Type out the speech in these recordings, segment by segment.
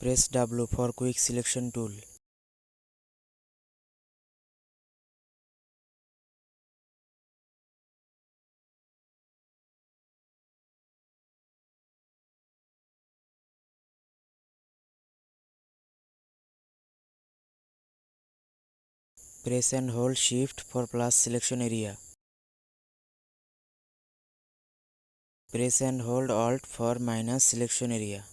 Press W for quick selection tool. Press and hold Shift for plus selection area. Press and hold Alt for minus selection area.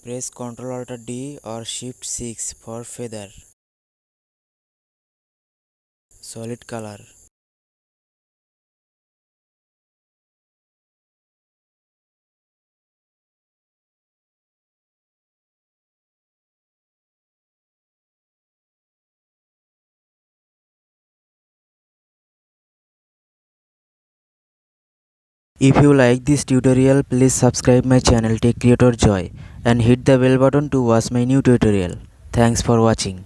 Press Ctrl Alt D or Shift 6 for feather. Solid color. If you like this tutorial, please subscribe my channel Tech Creator Joy and hit the bell button to watch my new tutorial. Thanks for watching.